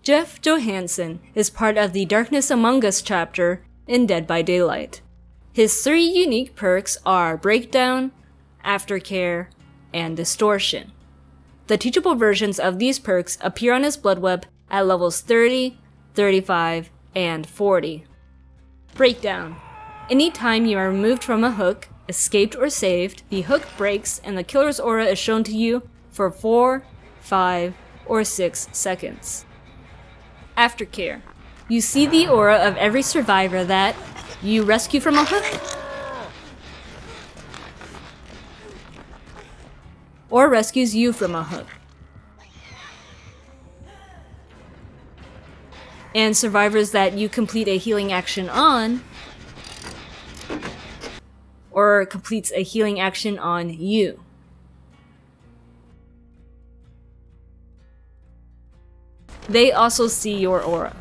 Jeff Johansen is part of the Darkness Among Us chapter in Dead by Daylight. His 3 unique perks are Breakdown, Aftercare, and Distortion. The teachable versions of these perks appear on his blood web at levels 30, 35, and 40. Breakdown. Anytime you are removed from a hook, escaped or saved, the hook breaks and the killer's aura is shown to you for 4, 5, or 6 seconds. Aftercare. You see the aura of every survivor that you rescue from a hook or rescues you from a hook. And survivors that you complete a healing action on or completes a healing action on you. They also see your aura.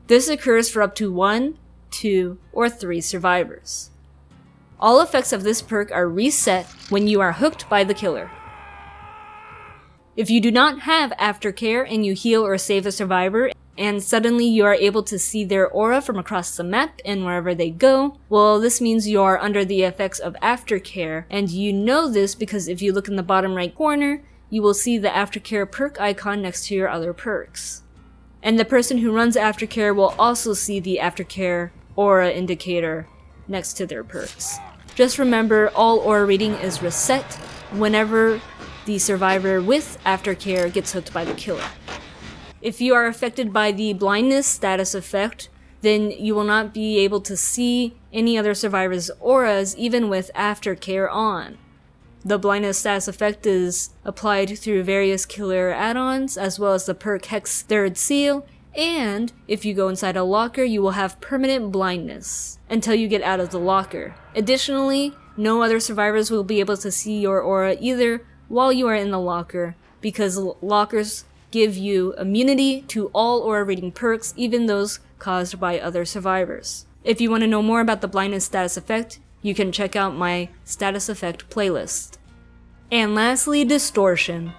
This occurs for up to 1, 2, or 3 survivors. All effects of this perk are reset when you are hooked by the killer. If you do not have aftercare and you heal or save a survivor, and suddenly you are able to see their aura from across the map and wherever they go, well, this means you are under the effects of aftercare, and you know this because if you look in the bottom right corner, you will see the aftercare perk icon next to your other perks. And the person who runs aftercare will also see the aftercare aura indicator next to their perks. Just remember, all aura reading is reset whenever the survivor with aftercare gets hooked by the killer. If you are affected by the blindness status effect, then you will not be able to see any other survivor's auras even with aftercare on. The blindness status effect is applied through various killer add-ons, as well as the perk Hex Third Seal, and if you go inside a locker, you will have permanent blindness until you get out of the locker. Additionally, no other survivors will be able to see your aura either while you are in the locker, because lockers give you immunity to all aura reading perks, even those caused by other survivors. If you want to know more about the blindness status effect, you can check out my status effect playlist. And lastly, Distortion.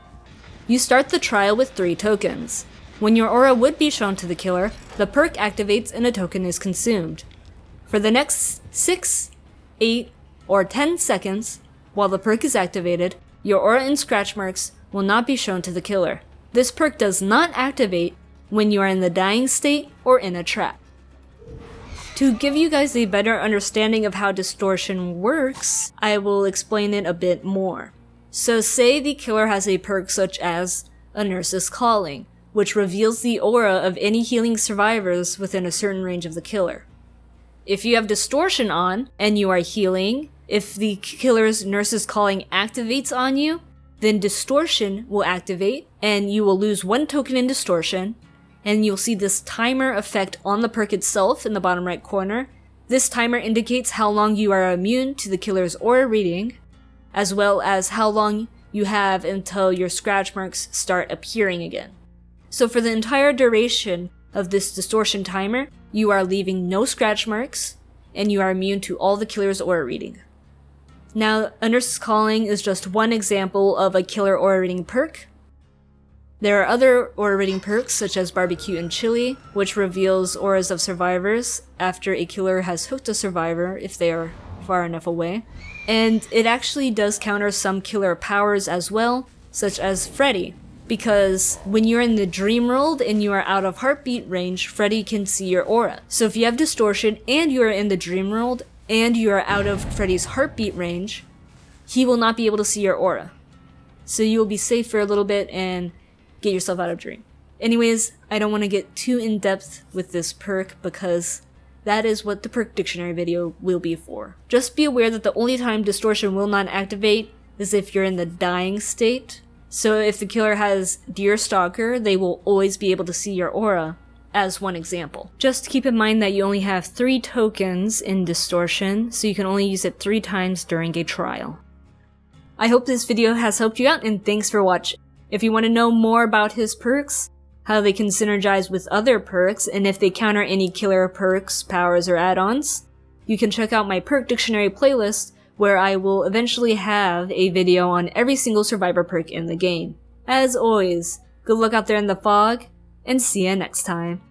You start the trial with 3 tokens. When your aura would be shown to the killer, the perk activates and a token is consumed. For the next 6, 8, or 10 seconds, while the perk is activated, your aura and scratch marks will not be shown to the killer. This perk does not activate when you are in the dying state or in a trap. To give you guys a better understanding of how Distortion works, I will explain it a bit more. So say the killer has a perk such as a Nurse's Calling, which reveals the aura of any healing survivors within a certain range of the killer. If you have Distortion on, and you are healing, if the killer's Nurse's Calling activates on you, then Distortion will activate, and you will lose 1 token in Distortion, and you'll see this timer effect on the perk itself in the bottom right corner. This timer indicates how long you are immune to the killer's aura reading, as well as how long you have until your scratch marks start appearing again. So for the entire duration of this Distortion timer, you are leaving no scratch marks, and you are immune to all the killer's aura reading. Now, a Nurse's Calling is just one example of a killer aura reading perk. There are other aura reading perks such as Barbecue and Chili, which reveals auras of survivors after a killer has hooked a survivor if they are far enough away. And it actually does counter some killer powers as well, such as Freddy, because when you're in the dream world and you are out of heartbeat range, Freddy can see your aura. So if you have Distortion and you are in the dream world and you are out of Freddy's heartbeat range, he will not be able to see your aura. So you will be safe for a little bit and get yourself out of dream. Anyways, I don't want to get too in-depth with this perk because that is what the perk dictionary video will be for. Just be aware that the only time Distortion will not activate is if you're in the dying state. So if the killer has Deer Stalker, they will always be able to see your aura, as one example. Just keep in mind that you only have 3 tokens in Distortion, so you can only use it 3 times during a trial. I hope this video has helped you out, and thanks for watching. If you want to know more about his perks, how they can synergize with other perks, and if they counter any killer perks, powers, or add-ons, you can check out my perk dictionary playlist, where I will eventually have a video on every single survivor perk in the game. As always, Good luck out there in the fog, and see ya next time.